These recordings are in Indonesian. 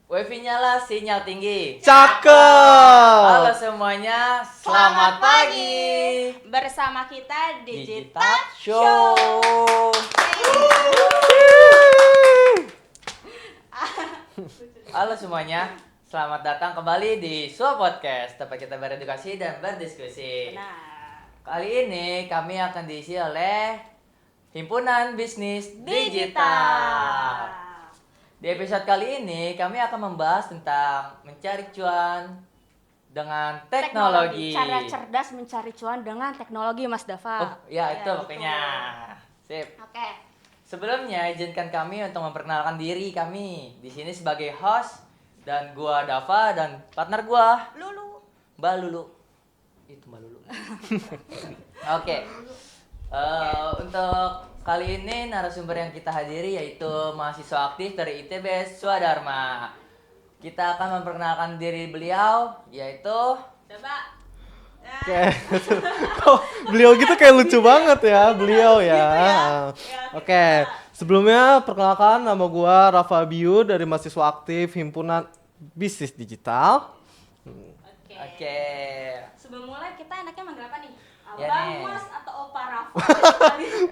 Wifi nyala, sinyal tinggi. Cakep. Halo semuanya, selamat pagi. Bersama kita Digital Show. Halo semuanya, selamat datang kembali di Suap Podcast, tempat kita beredukasi dan berdiskusi. Benar. Kali ini kami akan diisi oleh Himpunan Bisnis Digital. Di episode kali ini kami akan membahas tentang mencari cuan dengan teknologi. Cara cerdas mencari cuan dengan teknologi, Mas Dava. Oh, ya itu pokoknya. Sip. Oke. Sebelumnya izinkan kami untuk memperkenalkan diri kami di sini sebagai host dan gua Dava dan partner gua Lulu. Mbak Lulu. Itu Mbak Lulu. Oke. Untuk kali ini narasumber yang kita hadiri yaitu mahasiswa aktif dari ITB Swadharma. Kita akan memperkenalkan diri beliau yaitu Coba. Oke. Kok beliau gitu kayak lucu banget ya, beliau ya. Oke, sebelumnya perkenalkan nama gua Rafa Biu dari mahasiswa aktif Himpunan Bisnis Digital. Oke. Sebelum mulai kita enaknya manggil apa nih? Ya Abang, nih. Mas, atau Opa Rafa?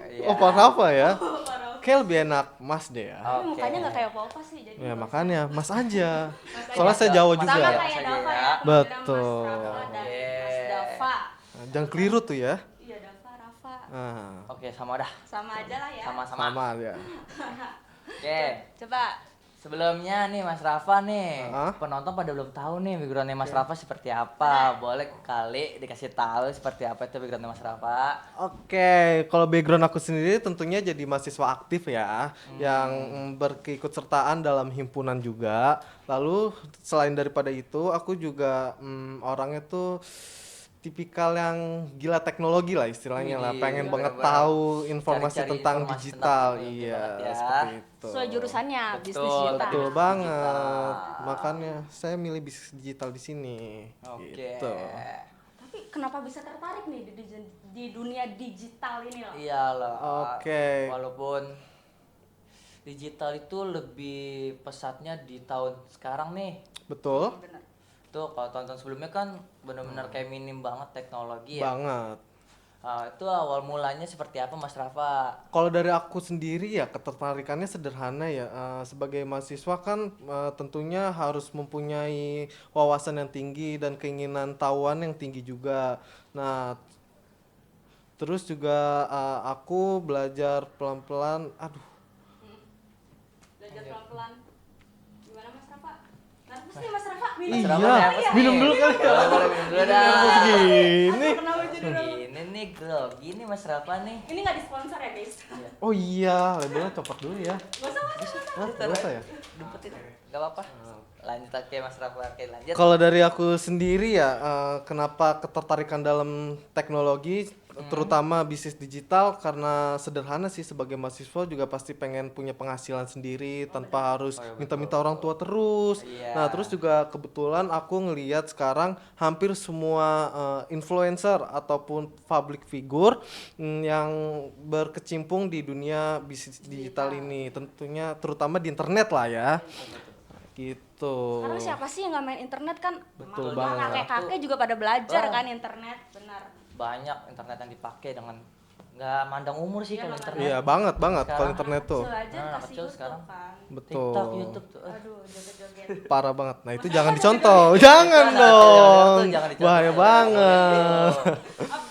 Iya. Opa Rafa ya. Opa Rafa. Kayak lebih enak Mas deh ya. Tapi Oke. mukanya nggak kayak Opa sih, jadi. Ya makanya Mas aja. Mas Soalnya aja. saya Jawa Mas juga. Sama aja. kayak Mas aja Dava ya. ya. Betul. Mas Rafa dan Oke. Mas Dava. Nah, jangan keliru tuh ya. Iya, Dava, Rafa. Nah, Oke, sama dah. Sama aja lah ya. Sama-sama. sama ya. Oke. Coba. Sebelumnya nih Mas Rafa nih, Hah? penonton pada belum tahu nih backgroundnya Mas Rafa seperti apa. Boleh kali dikasih tahu seperti apa itu backgroundnya Mas Rafa. Oke, kalau background aku sendiri tentunya jadi mahasiswa aktif ya, yang berkeikutsertaan dalam himpunan juga. Lalu selain daripada itu, aku juga orangnya tuh tipikal yang gila teknologi lah istilahnya lah, Widih, pengen banget bener-bener tahu informasi cari-cari tentang informasi digital, tentang teknologi iya banget ya. seperti itu. Sesuai jurusannya, bisnis Betul, digital. Betul Bisnis banget, digital. makanya saya milih bisnis digital di sini. Oke. Gitu. Tapi kenapa bisa tertarik nih di dunia digital ini loh? Iya loh. Oke. Walaupun digital itu lebih pesatnya di tahun sekarang nih. Betul. Bener. Tuh kalau tahun-tahun sebelumnya kan benar-benar kayak minim banget teknologi ya. Banget. Itu awal mulanya seperti apa Mas Rafa? Kalau dari aku sendiri ya ketertarikannya sederhana ya. Sebagai mahasiswa kan tentunya harus mempunyai wawasan yang tinggi dan keinginan tahuan yang tinggi juga. Nah, terus juga aku belajar pelan-pelan. Aduh, Belajar pelan-pelan. Gimana Mas Rafa? Nervous nih Mas Rafa? Mas Iya, Rafa nervous nih. minum dulu kali ya. Boleh minum dulu dah. Nervous gini. Kenapa jadi nervous? Gini nih grogi nih Mas Rafa nih. Ini nggak disponsor ya guys? Oh iya, labelnya copot dulu ya. Gak usah Mas. Hah, nggak usah ya? Dumpetin. Gak apa-apa. Lanjut oke Mas Rafa, oke lanjut. Kalau dari aku sendiri ya, kenapa ketertarikan dalam teknologi, terutama bisnis digital, karena sederhana sih, sebagai mahasiswa juga pasti pengen punya penghasilan sendiri tanpa harus Oh, iya, minta-minta orang tua terus. Iya. Nah, terus juga kebetulan aku ngelihat sekarang hampir semua influencer ataupun public figure yang berkecimpung di dunia bisnis digital ini, tentunya terutama di internet lah ya. Gitu. Sekarang siapa sih yang nggak main internet kan? Betul Mama, banget. kakek-kakek juga pada belajar Wah. kan internet, benar. Banyak internet yang dipakai dengan nggak mandang umur sih Iya, kalau nggak internet. Iya, banget kalau Sekarang internet tuh. Kecil aja Nah, kasih kecil YouTube sekarang. kan. Betul. TikTok, YouTube tuh. Aduh, joget-joget. Parah banget. Nah, itu jangan dicontoh. Jangan dong. Jangan dicontoh. Bahaya banget.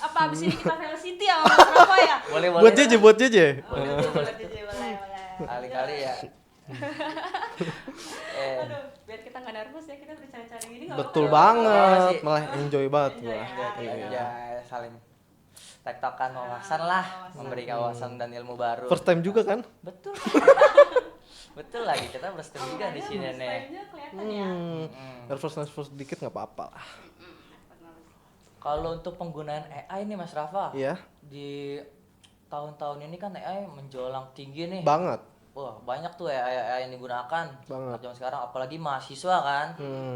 Apa abis ini kita Velocity ya Mas Rafa ya? Boleh, boleh. Buat JJ, buat JJ. Boleh tuh, boleh. Boleh. Kali-kali ya. Aduh, biar kita nggak nervous ya, kita bercanda-canda gini nggak Betul apa-apa. banget. sih. Malah enjoy banget Enjoy gua. ya. Ya, saling tektokan wawasan lah, memberikan wawasan dan ilmu baru. First time juga kan? Betul. Betul lagi, kita bersetuju juga di sini nih. Style-nya kelihatan ya. Nervous dikit nggak apa-apa lah. Kalau untuk penggunaan AI nih Mas Rafa, Iya. di tahun-tahun ini kan AI menjulang tinggi nih. Banget. Wah, banyak tuh AI yang digunakan. Banget. Zaman sekarang apalagi mahasiswa kan.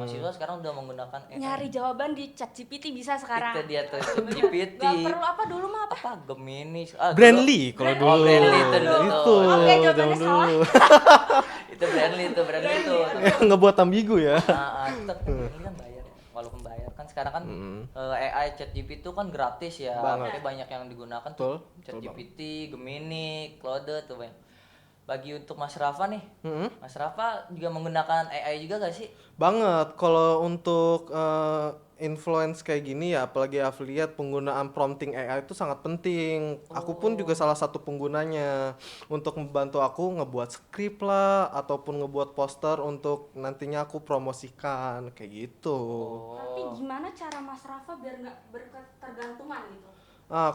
Mahasiswa sekarang udah menggunakan AI. Nyari jawaban di ChatGPT bisa sekarang. Itu dia tuh GPT. Gak perlu apa dulu mah apa? Apa Gemini? Brandly kalau dulu. Oh, Brandly itu dulu. Itu Oke, jawabannya zaman salah. dulu. Itu Brandly itu. Ngebuat ambigu ya. Tetap ini kan bayar ya. Walaupun bayar kan sekarang kan AI ChatGPT itu kan gratis ya. Banget. Makanya banyak yang digunakan Betul, tuh. ChatGPT, Gemini, Claude tuh banyak. Bagi untuk Mas Rafa nih. Mas Rafa juga menggunakan AI juga gak sih? Banget. Kalau untuk influence kayak gini ya, apalagi affiliate, penggunaan prompting AI itu sangat penting. Aku pun juga salah satu penggunanya untuk membantu aku ngebuat skrip lah ataupun ngebuat poster untuk nantinya aku promosikan kayak gitu. Tapi gimana cara Mas Rafa biar nggak berketergantungan gitu?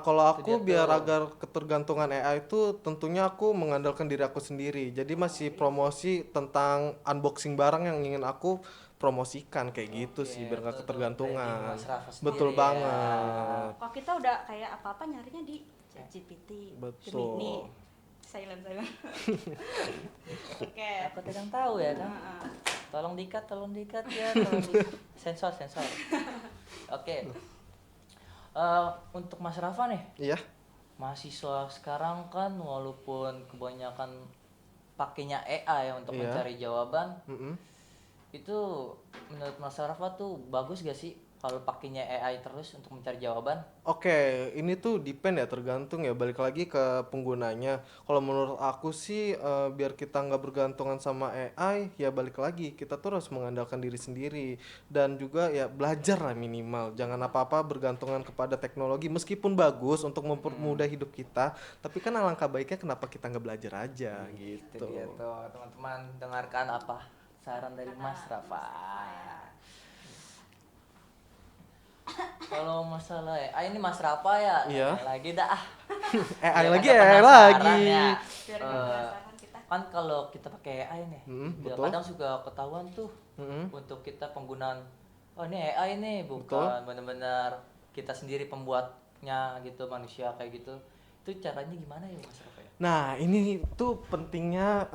Kalau aku dia biar tuh. agar ketergantungan AI itu tentunya aku mengandalkan diri aku sendiri. Jadi masih promosi tentang unboxing barang yang ingin aku promosikan kayak gitu sih biar nggak Itu tuh ketergantungan. branding Mas Rafa sendiri Betul ya. banget. Kalau kita udah kayak apa-apa nyarinya di ChatGPT, Betul. Gemini, silent. Oke. Aku tidak tahu ya kan. Heeh. Tolong dikat ya, tolong di sensor. Oke. Untuk Mas Rafa nih, Iya. mahasiswa sekarang kan walaupun kebanyakan pakainya AI ya untuk Iya. mencari jawaban, Mm-mm. itu menurut Mas Rafa tuh bagus gak sih kalau pakainya AI terus untuk mencari jawaban? Oke, ini tuh depend ya, tergantung ya, balik lagi ke penggunanya. Kalau menurut aku sih biar kita nggak bergantungan sama AI, ya balik lagi kita tuh harus mengandalkan diri sendiri dan juga ya belajar lah minimal. Jangan apa-apa bergantungan kepada teknologi meskipun bagus untuk mempermudah hidup kita, tapi kan alangkah baiknya kenapa kita nggak belajar aja Itu gitu. dia tuh teman-teman, dengarkan apa saran dari Mas Rafa. Kalau masalah AI ini Mas Rafa ya, Iya. lagi dah. AI Biar lagi, ada AI penasaran lagi. ya. Biar nggak penasaran kita. Kan kalau kita pakai AI nih, ya betul. kadang suka ketahuan tuh Mm-mm. untuk kita penggunaan. Oh ini AI nih, bukan benar-benar kita sendiri pembuatnya gitu, manusia kayak gitu. Itu caranya gimana ya Mas Rafa ya? Nah, ini tuh pentingnya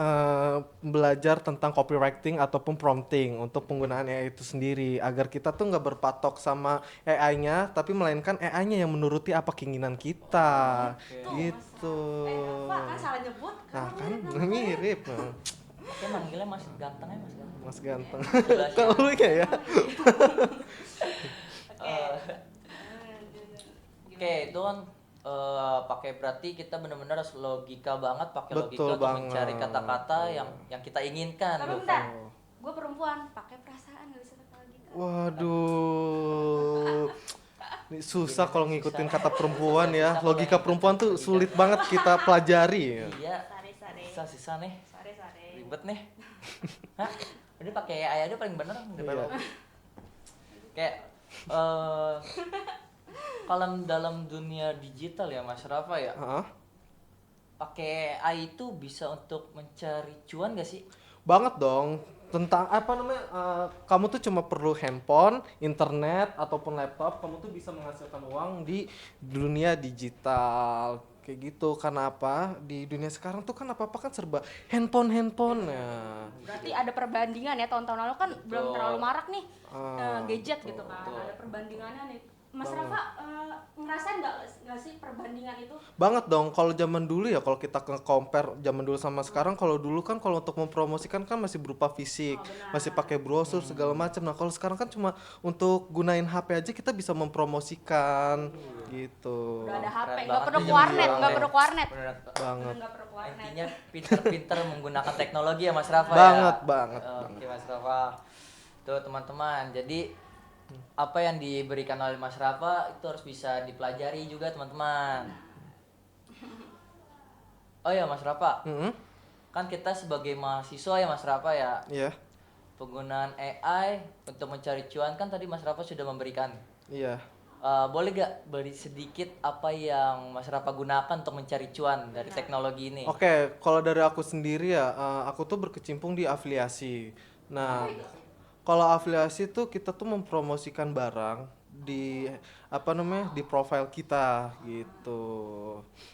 belajar tentang copywriting ataupun prompting untuk penggunaan AI itu sendiri agar kita tuh nggak berpatok sama AI-nya, tapi melainkan AI-nya yang menuruti apa keinginan kita, Tuh, gitu. Mas Rafa kan salah nyebut. Nah, kan namanya. mirip, nah. Oke, manggilnya Mas Ganteng ya Mas Ganteng. Mas ganteng. Sebelah sini. Kalau lu ya. Oke. Oke, itu kan pakai berarti kita benar-benar harus logika banget, pakai logika Betul untuk mencari banget. kata-kata yang kita inginkan. Tapi gitu. bentar, gue perempuan, pakai perasaan nggak bisa pakai logika. Waduh. Ini susah kalau ngikutin Susah. kata perempuan ya. Susah kalau Logika ngikutin perempuan tuh logika. sulit banget kita pelajari. Iya, Sare. susah nih, Sare. ribet nih. Hah? Udah pakai AI aja paling bener daripada Iya. kayak kalau dalam dunia digital ya Mas Rafa ya, Hah? pakai AI itu bisa untuk mencari cuan gak sih? Banget dong. Tentang apa namanya? Kamu tuh cuma perlu handphone, internet ataupun laptop, kamu tuh bisa menghasilkan uang di dunia digital. Kayak gitu. Karena apa? Di dunia sekarang tuh kan apa-apa kan serba handphone ya. Berarti ada perbandingan ya, tahun-tahun lalu kan belum terlalu marak nih gadget gitu kan. betul. Ada perbandingannya nih. Mas Rafa ngerasain nggak sih perbandingan itu? Banget dong, kalau zaman dulu ya, kalau kita compare zaman dulu sama sekarang, kalau dulu kan kalau untuk mempromosikan kan masih berupa fisik, benar. masih pakai brosur segala macam. Nah, kalau sekarang kan cuma untuk gunain HP aja kita bisa mempromosikan gitu. Udah ada HP, Keren nggak banget perlu nih ke warnet, zaman nggak dulu. perlu ke warnet. Bener, Banget. Nggak perlu ke warnet. intinya pinter-pinter menggunakan teknologi ya Mas Rafa Banget, ya. banget, Oke Mas Rafa. Tuh teman-teman, jadi apa yang diberikan oleh Mas Rafa itu harus bisa dipelajari juga teman-teman. Oh ya Mas Rafa, Mm-mm. kan kita sebagai mahasiswa ya Mas Rafa ya, Iya, penggunaan AI untuk mencari cuan kan tadi Mas Rafa sudah memberikan. iya. Boleh gak beri sedikit apa yang Mas Rafa gunakan untuk mencari cuan dari teknologi ini? Oke, kalau dari aku sendiri ya, aku tuh berkecimpung di afiliasi. Nah, kalau afiliasi tuh kita tuh mempromosikan barang di apa namanya di profile kita gitu.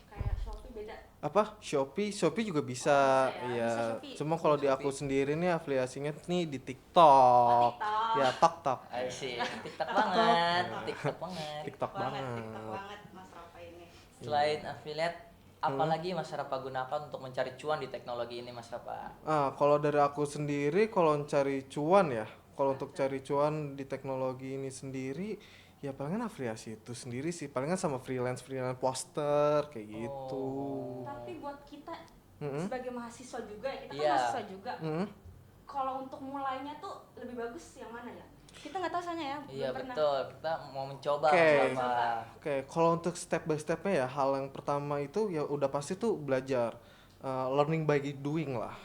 Kayak Shopee beda. Apa Shopee juga bisa, bisa ya, iya. bisa Shopee. Cuma kalau di aku sendiri nih afiliasinya nih di TikTok. TikTok. Ya, TikTok. Sih, TikTok banget, TikTok banget. TikTok banget. TikTok banget Mas Rafa ini. Selain affiliate, apalagi Mas Rafa gunakan untuk mencari cuan di teknologi ini Mas Rafa? Kalau dari aku sendiri, kalau cari cuan ya, kalau untuk cari cuan di teknologi ini sendiri, ya palingan afiliasi itu sendiri sih, palingan sama freelance poster kayak gitu. Tapi buat kita Mm-mm. sebagai mahasiswa juga ya, kita kan Iya. mahasiswa juga. Mm-mm. Kalau untuk mulainya tuh lebih bagus yang mana ya? Kita nggak tahu soalnya ya, Iya belum pernah. betul, kita mau mencoba Oke. Mas Rafa. Oke, kalau untuk step by stepnya ya, hal yang pertama itu ya udah pasti tuh belajar. Learning by doing lah.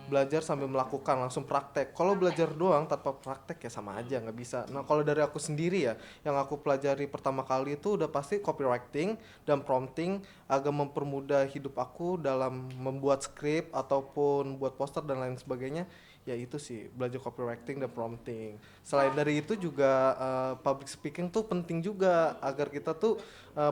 Belajar sambil melakukan, langsung praktek. Kalau belajar doang tanpa praktek ya sama aja, nggak bisa. Nah, kalau dari aku sendiri ya, yang aku pelajari pertama kali itu udah pasti copywriting dan prompting, agak mempermudah hidup aku dalam membuat skrip ataupun buat poster dan lain sebagainya. Ya itu sih, belajar copywriting dan prompting. Selain dari itu juga public speaking tuh penting juga agar kita tuh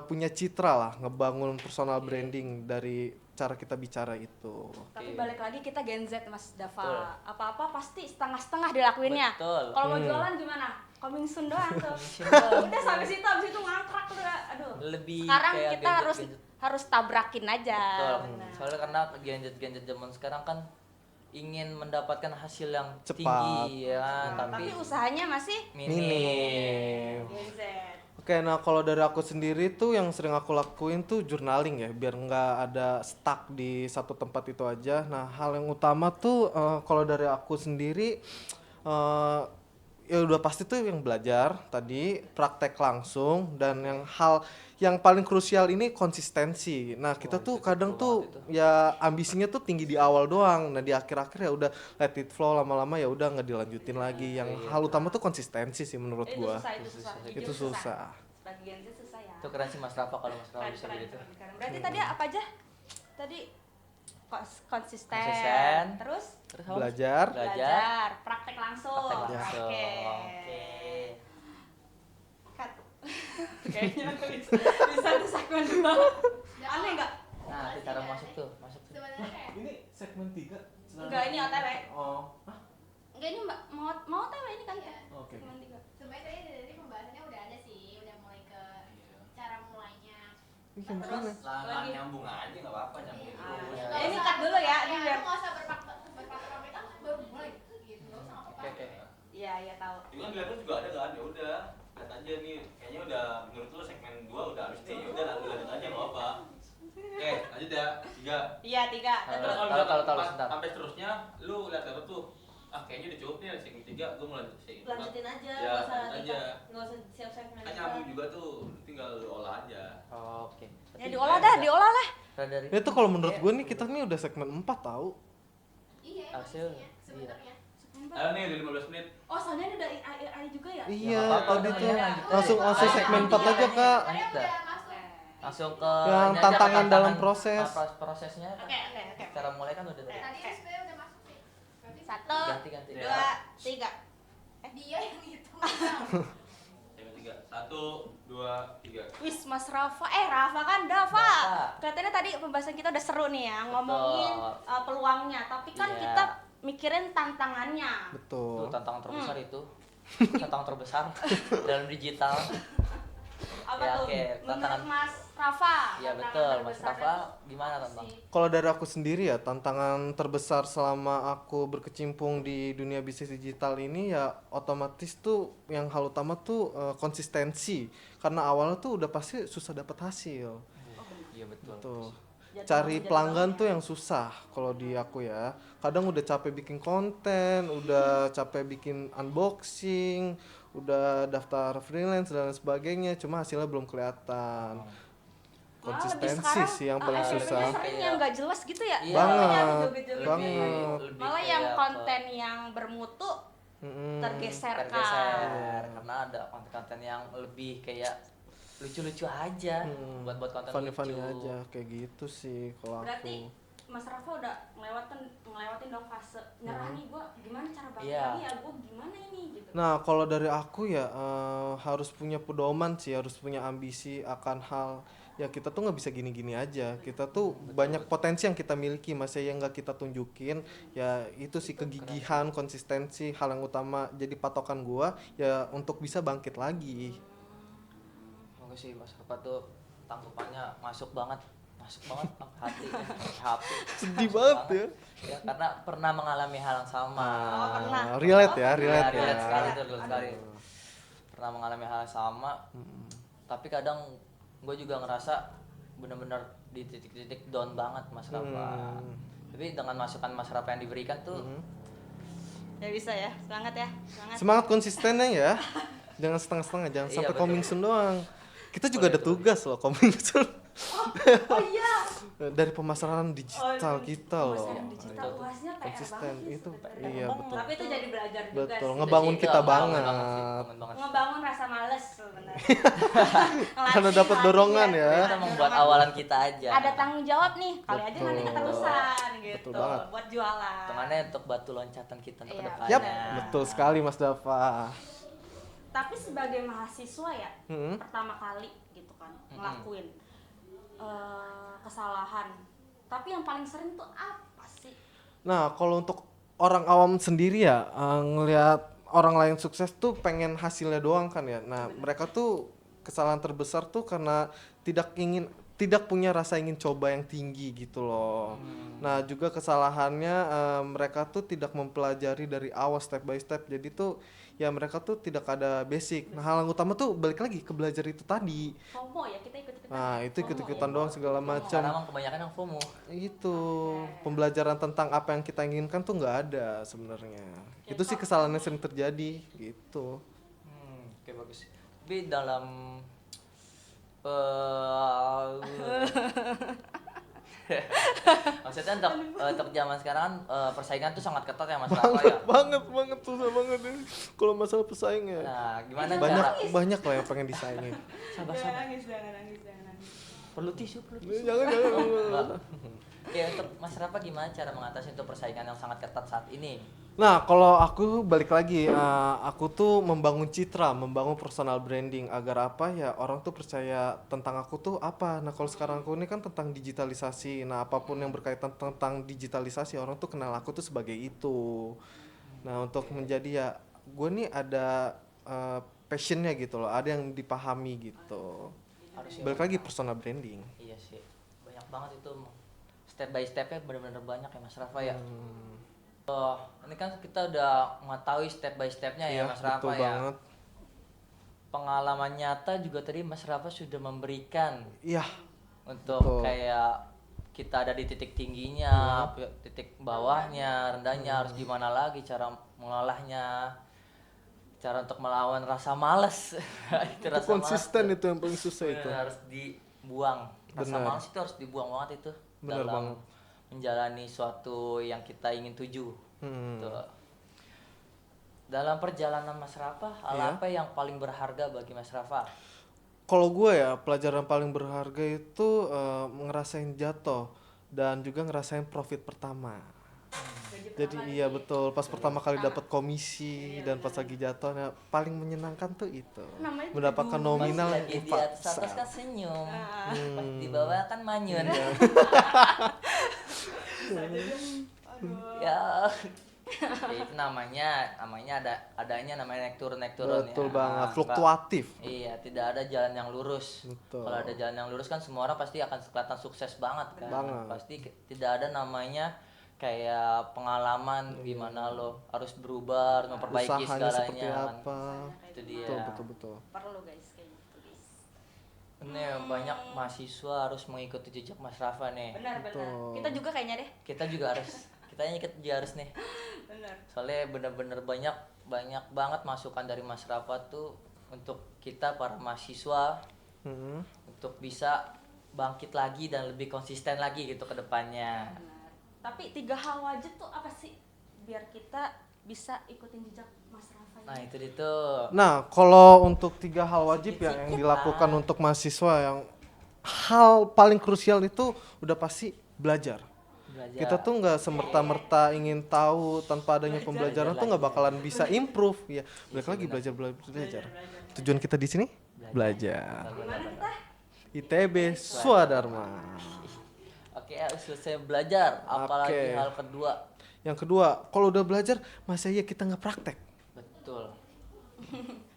punya citra lah, ngebangun personal branding dari cara kita bicara itu. Tapi Oke. balik lagi kita Gen Z Mas Dava. Betul. Apa-apa pasti setengah-setengah dilakuinnya. Betul. Kalau mau jualan gimana? Coming soon doang tuh. doang. Udah sampai situ, habis itu ngangkrak udah. Aduh. Lebih Sekarang kayak kita gadget-gadget. harus tabrakin aja. Betul. Benar. Soalnya karena gadget-gadget zaman sekarang kan ingin mendapatkan hasil yang Cepat. tinggi ya kan, Tapi tapi usahanya masih minim. Gen Z. Oke, nah kalau dari aku sendiri tuh yang sering aku lakuin tuh journaling ya, biar nggak ada stuck di satu tempat itu aja. Nah, hal yang utama tuh kalau dari aku sendiri eh, ya udah pasti tuh yang belajar tadi, praktek langsung, dan yang paling krusial ini konsistensi. Nah, kita tuh kadang tuh ya ambisinya tuh tinggi di awal doang. Nah, di akhir-akhir ya udah let it flow, lama-lama ya udah nggak dilanjutin lagi. Yang hal utama tuh konsistensi sih menurut Itu gua. susah, itu susah. Jujur Itu susah. Bagi Gen Z susah ya. Itu keren sih Mas Rafa kalau Mas Rafa Keren, bisa keren, begitu. keren, keren. Berarti tadi apa aja? Tadi konsisten. Konsisten. Terus Terus apa? Belajar. Belajar. praktek langsung. Praktek langsung. Oke. Oke. Cut. Kayaknya bisa tuh segmen 2. Aneh enggak? Nah, itu cara masuk tuh. Sebenarnya Ini segmen 3. Enggak, ini OTW. Oh. Enggak, ini Mbak mau OTW ini kan? Iya. Oke. Segmen 3. sebenarnya tadi dari pembahasannya udah ada sih, udah mulai ke cara mulainya. Terus lagi. Lah nyambung aja nggak apa-apa nyambung Iya. terus. Ya. Nggak Ini usah- cut dulu ya, ini lu biar. nggak usah berpakaian kan baru mulai gitu, nggak usah apa-apa. Oke oke. Iya, iya tahu. Itu kan dilihat juga ada kan, ya udah lihat aja nih. Kayaknya udah menurut lu segmen 2 udah habis nih. Ya udah lanjut aja nggak apa. Oke, lanjut ya. 3. Iya, 3. Halo. Terus Tahu, sebentar. Sampai seterusnya lu lihat apa tuh? Ah kayaknya udah cukup nih segmen 3, gua mau lanjut segmen 4. lanjutin aja, Ya, nggak usah lanjut aja. nggak usah siap-siap Kan nyambung juga tuh, tinggal lu olah aja. Oke. Ya diolah dah, diolah lah. Dari Itu kalau menurut gue nih kita nih udah segmen 4 tahu. Iya, emang Hasil, isinya sebenarnya. Ayo nih udah 15 menit. Oh, soalnya ini udah AI juga ya? Iya, nggak apa-apa, tadi udah, tuh. ya, lanjut. Langsung Lanjut, segmen lanjut, 4 aja, lanjut. Kak. Sebenarnya Lanjut dah. udah masuk. Langsung ke Yang ini aja, tantangan dalam tantangan, proses. prosesnya. Oke, oke, oke. Cara mulai kan udah. Tadi sebenarnya udah masuk sih. Berarti 1, Ganti. 2, 3. dia yang hitung. Segmen 3. 1 2 3. Wis Mas Rafa, Rafa kan Dava. Dava. Kelihatannya tadi pembahasan kita udah seru nih ya, ngomongin peluangnya, tapi kan Iya. kita mikirin tantangannya. Itu Betul. tantangan terbesar itu. Tantangan terbesar dalam digital. Apa Ya, tuh? oke, Menurut tantangan. Mas Rafa. Iya tantangan betul, Mas terbesarnya Rafa tuh gimana apa tentang? sih? Kalau dari aku sendiri ya, tantangan terbesar selama aku berkecimpung di dunia bisnis digital ini ya otomatis tuh yang hal utama tuh konsistensi. Karena awalnya tuh udah pasti susah dapat hasil. Iya betul. Tuh. Jatuh Cari bangun, pelanggan jatuh tuh yang susah kalau di aku ya. Kadang udah capek bikin konten, udah capek bikin unboxing, udah daftar freelance dan lain sebagainya, cuma hasilnya belum kelihatan. Malah lebih Konsistensi sekarang, sih yang paling efek-efeknya susah. sering yang nggak jelas gitu ya. Iya. Namanya Banget, joget-joget banget. gitu. Malah yang konten yang bermutu Mm-mm. tergeserkan. tergeser karena ada konten-konten yang lebih kayak lucu-lucu aja buat konten Funny-funny lucu. aja kayak gitu sih kalau Berarti aku. Mas Rafa udah ngelewatin dong fase nyerah nih, gua gimana cara bangkit Iya. lagi ya, gua gimana ini gitu. Nah, kalau dari aku ya harus punya pedoman sih, harus punya ambisi akan hal ya kita tuh nggak bisa gini-gini aja. Kita tuh banyak potensi yang kita miliki, masih yang nggak kita tunjukin. Ya itu sih kegigihan, konsistensi, hal yang utama jadi patokan gua ya untuk bisa bangkit lagi. Semoga sih Mas Rafa tuh tanggapannya masuk banget. masuk banget ke hati. Sedih banget ya. Ya karena pernah mengalami hal yang sama. pernah. Relate ya, Ya, relate ya. relate sekali tuh, relate sekali. Pernah mengalami hal yang sama. Tapi kadang gue juga ngerasa bener-bener di titik-titik down banget Mas Rafa. Tapi dengan masukan Mas Rafa yang diberikan tuh Ya bisa ya, semangat ya, semangat. Semangat konsistennya ya. Jangan setengah-setengah, jangan Iya, sampai betul. coming soon doang. Kita juga ada Betul. tugas loh coming soon. Oh iya. Dari pemasaran digital kita loh. Pemasaran digital Betul. tugasnya PR Konsisten banget sih itu, sebenarnya. iya betul. Tapi itu jadi belajar juga Betul, sih. ngebangun Itu kita sih, banget. bangun banget. Ngebangun rasa males sebenarnya. Karena dapat dorongan ya. Kita membuat awalan kita aja. Ada tanggung jawab nih, kali aja nanti Betul. keterusan gitu. Betul banget. Buat jualan. Hitungannya untuk batu loncatan kita untuk Iya. kedepannya. Yap, betul sekali Mas Dava. Tapi sebagai mahasiswa ya, Hmm. pertama kali gitu kan ngelakuin kesalahan. Tapi yang paling sering tuh apa sih? Nah, kalau untuk orang awam sendiri ya, ngelihat orang lain sukses tuh pengen hasilnya doang kan ya. Nah, mereka tuh kesalahan terbesar tuh karena tidak punya rasa ingin coba yang tinggi gitu loh. Nah, juga kesalahannya mereka tuh tidak mempelajari dari awal step by step. Jadi tuh ya mereka tuh tidak ada basic. Nah, hal yang utama tuh balik lagi ke belajar itu tadi. FOMO ya, kita ikut-ikutan. Nah, itu FOMO ikut-ikutan ya. doang segala Karena macam. emang kebanyakan yang FOMO. Itu pembelajaran tentang apa yang kita inginkan tuh nggak ada sebenarnya. Itu sih kesalahan yang sering terjadi gitu. Oke bagus. Tapi dalam maksudnya untuk zaman sekarang kan persaingan tuh sangat ketat ya Mas Rafa ya. banget susah banget ini kalau masalah pesaing ya. Nah, gimana Banyak lah yang pengen disaingin. sabar. Jangan nangis. Perlu tisu. Jangan. Enggak. Oke, untuk Mas Rafa gimana cara mengatasi untuk persaingan yang sangat ketat saat ini? Nah, kalau aku balik lagi, aku tuh membangun citra, membangun personal branding agar apa ya orang tuh percaya tentang aku tuh apa. Nah, kalau sekarang aku ini kan tentang digitalisasi. Nah, apapun yang berkaitan tentang digitalisasi orang tuh kenal aku tuh sebagai itu. Nah, untuk menjadi ya gue nih ada passionnya gitu loh, ada yang dipahami gitu. Harus Balik lagi personal branding. Iya sih. Banyak banget itu step by stepnya benar-benar banyak ya Mas Rafa ya. Oh, ini kan kita udah mengetahui step by stepnya ya Iya, Mas Rafa betul ya. banget. Pengalaman nyata juga tadi Mas Rafa sudah memberikan Iya. untuk Betul. kayak kita ada di titik tingginya, titik bawahnya, rendahnya harus gimana lagi cara mengolahnya, cara untuk melawan rasa malas. Itu konsisten malas itu yang paling susah itu. harus dibuang. Rasa Benar. malas itu harus dibuang banget itu Benar dalam banget. menjalani suatu yang kita ingin tuju. Hmm. Tuh. Dalam perjalanan Mas Rafa, hal Iya. apa yang paling berharga bagi Mas Rafa? Kalau gue ya pelajaran paling berharga itu ngerasain jatuh dan juga ngerasain profit pertama. Jadi iya betul pas pertama kali dapat komisi dan pas lagi jatuhnya paling menyenangkan tuh itu Namanya mendapatkan nominal Pas lagi di atas besar. kan senyum, pas di bawah kan manyun. Iya. Ya. Ya, itu namanya adanya namanya naik turun Betul ya. banget, Nah, fluktuatif. Iya, tidak ada jalan yang lurus. Betul. Kalau ada jalan yang lurus kan semua orang pasti akan kelihatan sukses banget kan. Banget. Pasti tidak ada namanya kayak pengalaman gimana lo harus berubah, harus memperbaiki Usahanya segalanya. seperti kan. apa. Itu dia. Betul. Perlu guys kayak gitu guys. Ini banyak mahasiswa harus mengikuti jejak Mas Rafa nih. Benar. Betul. Kita juga kayaknya deh. Kita juga harus nih. Benar. Soalnya bener-bener banyak banget masukan dari Mas Rafa tuh untuk kita para mahasiswa Hmm. untuk bisa bangkit lagi dan lebih konsisten lagi gitu ke depannya. Benar. Tapi 3 hal wajib tuh apa sih biar kita bisa ikutin jejak Mas Rafa ini? Nah, itu dia tuh. Nah, kalau untuk 3 hal wajib ya yang Sedikit dilakukan lah. untuk mahasiswa yang hal paling krusial itu udah pasti belajar. Belajar. Kita tuh nggak semerta-merta ingin tahu tanpa adanya pembelajaran tuh nggak bakalan bisa improve ya. Balik lagi belajar. Tujuan kita di sini belajar. Gimana kita? ITB Swadharma. Oke, harus selesai belajar. Apalagi Oke. hal kedua. Yang kedua, kalau udah belajar masa iya kita nggak praktek? Betul.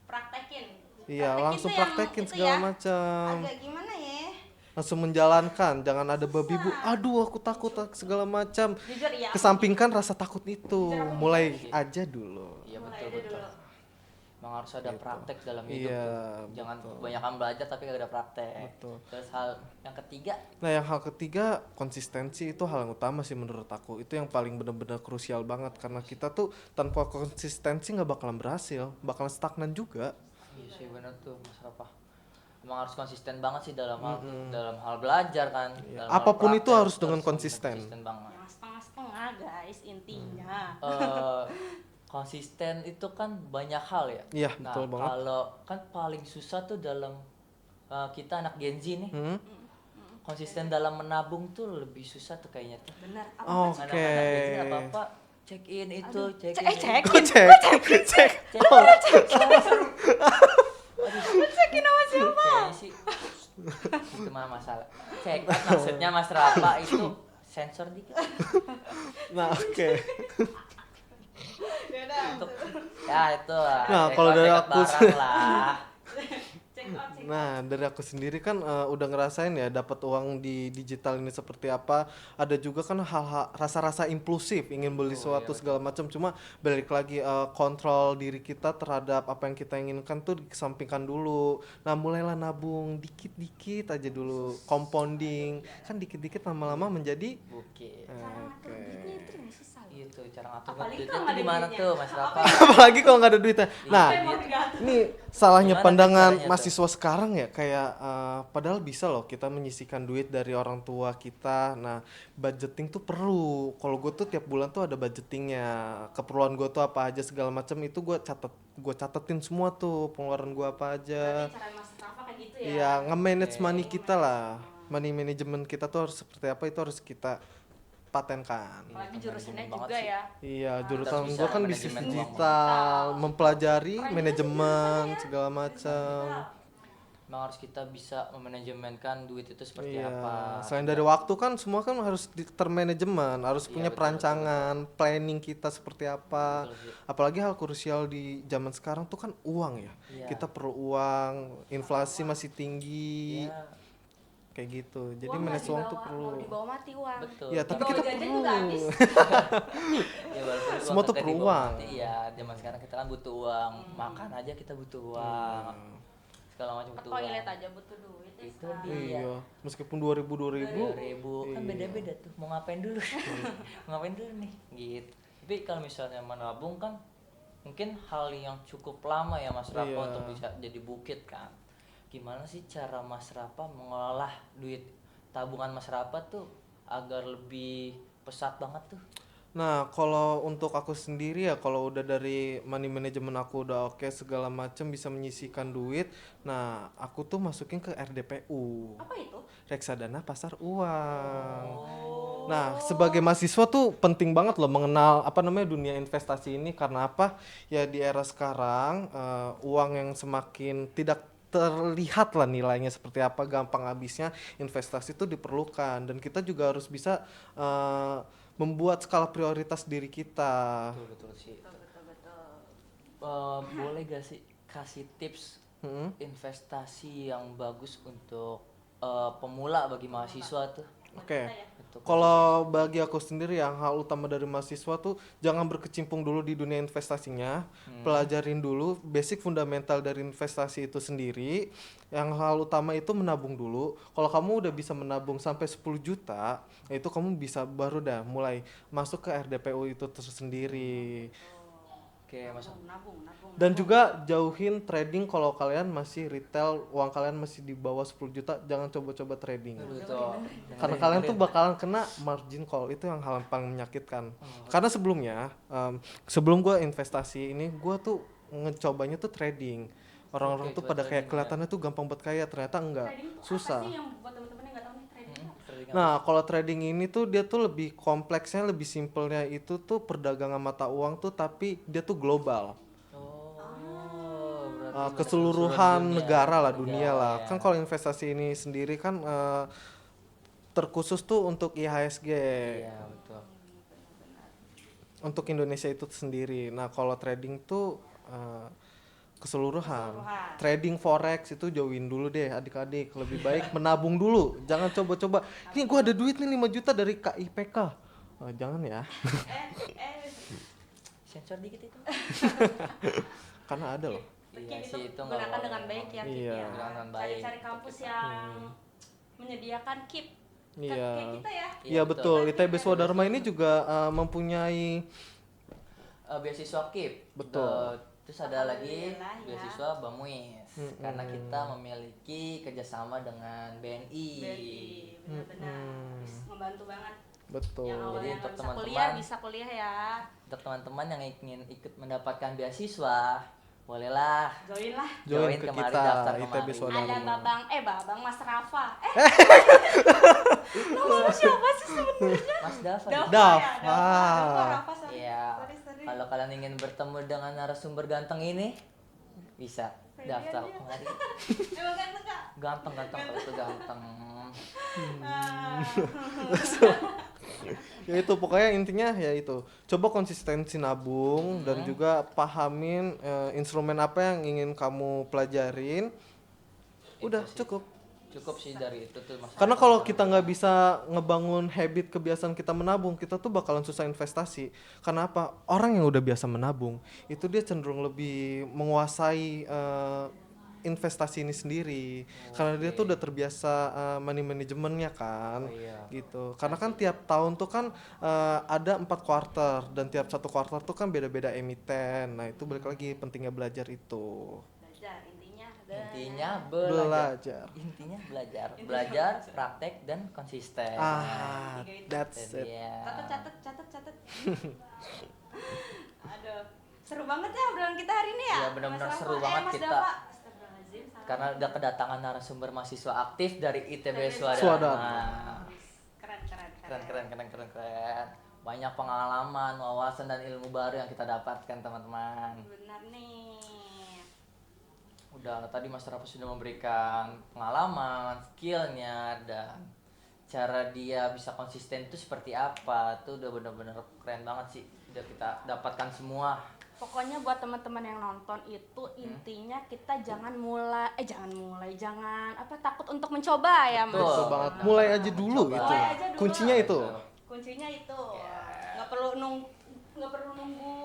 Praktekin. Iya, langsung tuh yang praktekin itu segala ya, macam. Agak gimana ya? langsung menjalankan, jangan ada babi bu, aduh aku takut segala macam. Jujur ya. Kesampingkan rasa takut itu, mulai aja dulu. Iya Mulai betul aja betul. dulu. Emang harus ada Gitu. praktek dalam hidup Iya, tuh. Jangan betul. kebanyakan belajar tapi gak ada praktek. Betul. Terus hal yang ketiga, Nah, yang hal ketiga, konsistensi itu hal yang utama sih menurut aku. Itu yang paling benar-benar krusial banget karena kita tuh tanpa konsistensi nggak bakalan berhasil, bakalan stagnan juga. iya sih bener tuh Mas Rafa. Emang harus konsisten banget sih dalam hal belajar kan. Iya. Dalam hal Apapun itu praktek harus dengan konsisten. Konsisten banget. Yang setengah-setengah guys intinya. Eh, konsisten itu kan banyak hal ya. Iya, Nah, betul banget. kalau kan paling susah tuh dalam kita anak Gen Z nih, Hmm? konsisten dalam menabung tuh lebih susah tuh kayaknya tuh. Benar. Oh. Apa Oke. Anak-anak Gen Z apa-apa check in itu, check in. cek. Kok cek? Cek. Cekin sama siapa? Kayaknya sih itu mah masalah. Check out maksudnya Mas Rafa itu sensor dikit. Nah, oke. Untuk ya itu lah. Nah, check kalau out, dari check out aku sih- barang lah. Check out. Nah, dari aku sendiri kan udah ngerasain ya dapat uang di digital ini seperti apa. Ada juga kan hal-hal rasa-rasa impulsif ingin beli sesuatu segala macam. Cuma balik lagi kontrol diri kita terhadap apa yang kita inginkan tuh dikesampingkan dulu. Nah, mulailah nabung dikit-dikit aja dulu, compounding. Kan dikit-dikit lama-lama menjadi Oke. oke. Duitnya itu nggak susah. Itu cara ngatur Apalagi duitnya kalau tuh nggak ada gimana duitnya. tuh Mas Rafa? Apalagi kalau nggak ada duitnya. Nah, Iya, Emang digatur. ini salahnya Gimana pandangan caranya tuh? mahasiswa sekarang ya kayak padahal bisa loh kita menyisihkan duit dari orang tua kita. Nah, budgeting tuh perlu. Kalau gue tuh tiap bulan tuh ada budgetingnya. Keperluan gue tuh apa aja segala macam itu gue catetin semua tuh pengeluaran gue apa aja. Berarti cara Mas Rafa kayak gitu ya. Iya, nge-manage Oke. money kita lah. Money management kita tuh harus seperti apa itu harus kita patenkan. Apalagi Itu jurusannya manajemen banget juga sih. ya. Iya, Kita jurusan bisa gue kan manajemen bisnis uang. digital, mempelajari Keren juga manajemen sih segala jurusannya. macam. Emang harus kita bisa memanajemenkan duit itu seperti Iya, apa. selain dari waktu kan semua kan harus termanajemen, harus Iya, punya betul, perancangan, planning kita seperti apa. Betul sih. Apalagi hal krusial di zaman sekarang tuh kan uang ya. Iya. Kita perlu uang, inflasi masih tinggi, Iya, kayak gitu. Jadi Uang nggak manage uang tuh dibawa- perlu. mau dibawa mati uang. betul. Ya, tapi Dibawa kita jajan perlu. juga habis. Ya, walaupun uang Semua tuh kita perlu dibawa uang. mati, iya, zaman sekarang kita kan butuh uang. Makan aja kita butuh uang. Segala macam Ke butuh uang. toilet aja butuh duit ya Itu sekarang. dia. Iya, meskipun 2000 2000 kan Iya. beda-beda tuh. Mau ngapain dulu? Mau ngapain dulu nih? Gitu. Tapi kalau misalnya menabung kan mungkin hal yang cukup lama ya Mas Rafa Iya. untuk bisa jadi bukit kan. Gimana sih cara Mas Rafa mengolah duit tabungan Mas Rafa tuh agar lebih pesat banget tuh? Nah, kalau untuk aku sendiri ya, kalau udah dari money management aku udah oke segala macam bisa menyisihkan duit. Nah, aku tuh masukin ke RDPU, Apa itu? reksadana pasar uang. Oh. Nah, sebagai mahasiswa tuh penting banget loh mengenal apa namanya dunia investasi ini karena apa? Ya di era sekarang uang yang semakin tidak terlihat lah nilainya seperti apa, gampang habisnya, investasi itu diperlukan dan kita juga harus bisa membuat skala prioritas diri kita. Betul sih. Betul. Boleh gak sih kasih tips Hmm. investasi yang bagus untuk pemula bagi mahasiswa tuh? Oke. Untuk Kalau bagi aku sendiri yang hal utama dari mahasiswa tuh jangan berkecimpung dulu di dunia investasinya, pelajarin dulu basic fundamental dari investasi itu sendiri. Yang hal utama itu menabung dulu. Kalau kamu udah bisa menabung sampai 10 juta, itu kamu bisa baru dah mulai masuk ke RDPU itu tersendiri. Oke, masuk. Nabung. Dan juga jauhin trading kalau kalian masih retail, uang kalian masih di bawah 10 juta, jangan coba-coba trading. Dulu tuh. Karena kalian tuh bakalan kena margin call, itu yang hal yang paling menyakitkan. Karena sebelumnya sebelum gue investasi ini gue tuh ngecobanya tuh trading. Orang-orang Oke, tuh coba pada kayak trading, kelihatannya tuh gampang buat kaya, ternyata enggak, Trading tuh susah. apa sih yang buat teman-teman yang nggak tahu nih trading itu? Trading Nah, kalau trading ini tuh dia tuh lebih kompleksnya, lebih simpelnya itu tuh perdagangan mata uang tuh tapi dia tuh global. Oh, berarti Keseluruhan keseluruhan negara lah, dunia lah. ya. Kan kalau investasi ini sendiri kan terkhusus tuh untuk IHSG. Iya, betul. Untuk Indonesia itu sendiri. Nah, kalau trading tuh keseluruhan. Keseluruhan. Trading forex itu jauhin dulu deh adik-adik. Lebih baik menabung dulu. Jangan coba-coba. Ini gua ada duit nih 5 juta dari KIPK. Oh, jangan ya. Sensor dikit itu. Karena ada loh. Iya Keep sih, itu nggak gunakan boleh. dengan baik ya, Keep Iya. ya. Gunakan dengan baik. Cari-cari kampus yang menyediakan Keep. Iya. Kayak kita ya. Iya betul. ITB Swadharma ini juga mempunyai Beasiswa KIP. Betul. Terus ada lagi Alhamdulillah, ya. beasiswa Bamuis. Karena kita memiliki kerjasama dengan BNI. BNI, benar-benar. Terus membantu banget. betul. Yang awalnya Jadi nggak untuk bisa teman-teman- kuliah, bisa kuliah ya. Untuk teman-teman yang ingin ikut mendapatkan beasiswa, bolehlah Join lah. Join ke kemari, kita, daftar ITB kemari. Swadharma. Ada Babang Mas Rafa. Nama siapa sih sebenarnya? Mas Dava. Dava, Rafa, sorry. Iya. Sorry. Kalau kalian ingin bertemu dengan narasumber ganteng ini, bisa daftar Pede aja. kemari. Emang ganteng Kak? Ganteng kalau itu ganteng. Ah. Ya itu pokoknya intinya ya itu. Coba konsistensi nabung dan juga pahamin instrumen apa yang ingin kamu pelajarin. Udah Itu sih. cukup. Sih dari itu tuh Mas. Karena kalau kita nggak bisa ngebangun habit kebiasaan kita menabung, kita tuh bakalan susah investasi. Karena apa? Orang yang udah biasa menabung, itu dia cenderung lebih menguasai investasi ini sendiri. Karena dia tuh udah terbiasa money manajemennya kan. Oh, iya. Gitu. Karena kan tiap tahun tuh kan ada 4 quarter dan tiap satu quarter tuh kan beda-beda emiten. Nah, itu balik lagi pentingnya belajar itu. Belajar intinya. Intinya Belajar. Intinya belajar, praktek dan konsisten. Ah, Tiga itu. that's it. Iya. Catat. Aduh, seru banget ya obrolan kita hari ini ya. Iya, benar-benar Mas seru Rafa. banget Mas kita. Dava. Astagfirullahaladzim, salah. Karena udah kedatangan narasumber mahasiswa aktif dari ITB Swadharma. Swadharma. Keren. Keren. Banyak pengalaman, wawasan dan ilmu baru yang kita dapatkan, teman-teman. Benar nih. Udah tadi Mas Rafa sudah memberikan pengalaman, skillnya dan cara dia bisa konsisten itu seperti apa. Itu udah benar-benar keren banget sih. Udah kita dapatkan semua. Pokoknya buat teman-teman yang nonton itu intinya kita jangan takut untuk mencoba ya Mas. Betul banget. Mulai aja dulu Mencoba. itu. Mulai aja dulu. Kuncinya itu. Kuncinya itu. Ya. Nggak perlu nunggu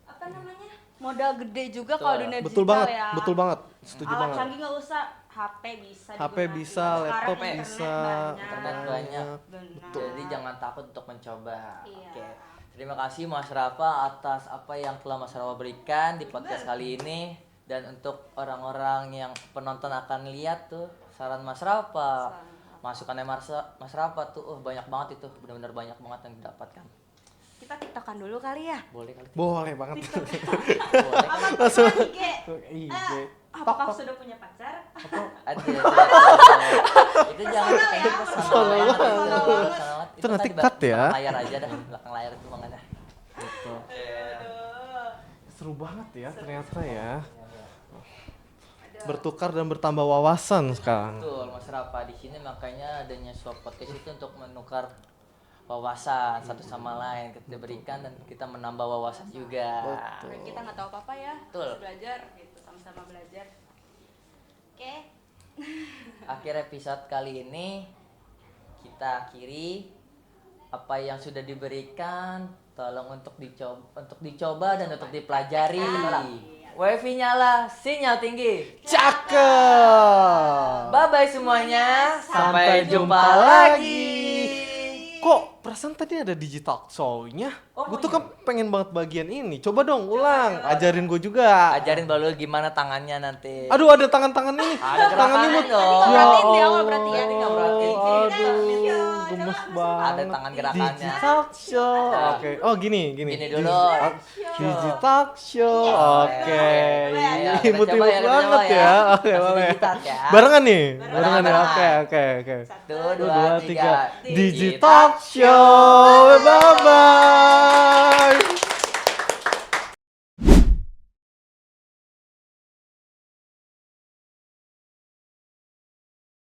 apa namanya? Modal gede juga Betul. kalau dunia Betul digital banget, ya. betul banget. Setuju Alat banget. canggih nggak usah, HP bisa. HP digunakan. bisa, Sekarang laptop internet bisa. Internet banyak. Benar. Jadi jangan takut untuk mencoba. Iya. Oke. Terima kasih Mas Rafa atas apa yang telah Mas Rafa berikan di podcast kali ini. Dan untuk orang-orang yang penonton akan lihat tuh saran Mas Rafa, masukannya Mas Rafa tuh banyak banget itu, benar-benar banyak banget yang didapatkan. Kita tiktokan dulu kali ya. Boleh kali. Boleh banget. Boleh. Apa IG? IG. Apakah sudah punya pacar? Ada. Itu jangan kayak ya. personal banget. Personal banget. Itu nanti di cut ya. belakang layar aja dah, belakang layar itu makanya. Gitu. Aduh. Seru banget ya ternyata ya. Aduh. Bertukar dan bertambah wawasan sekarang. Betul, Mas Rafa di sini makanya adanya Swap Podcast itu untuk menukar wawasan satu sama lain kita berikan dan kita menambah wawasan juga. Betul. Kita nggak tahu apa-apa ya. Betul. Harus belajar gitu, sama-sama belajar. Oke. Akhir episode kali ini kita akhiri apa yang sudah diberikan tolong untuk dicoba dan untuk dipelajari. Wifi nyala, sinyal tinggi. Cakep. Bye bye semuanya. Sampai jumpa lagi. Kok perasaan tadi ada digital show-nya? Oh, Gue tuh iya. kan pengen banget bagian ini. Coba dong ulang, ajarin gue juga. Ajarin balu gimana tangannya nanti. Aduh ada tangan-tangan ini. Ada tangan gerakannya ini. dong. Tadi nggak perhatiin di awal berarti ya. Tadi nggak perhatiin. Aduh, gemes banget. Ada tangan gerakannya. Digital show. Oke. Oh gini. Gini dulu. Digital show. Oke. Ayo, kita Imut-imut coba ya, kita banget coba ya. ya. Oke, Masih boleh. digital ya. Barengan nih. Barengan ya. Barengan. Oke. Satu, Satu, dua, tiga. Digital show. Bye bye.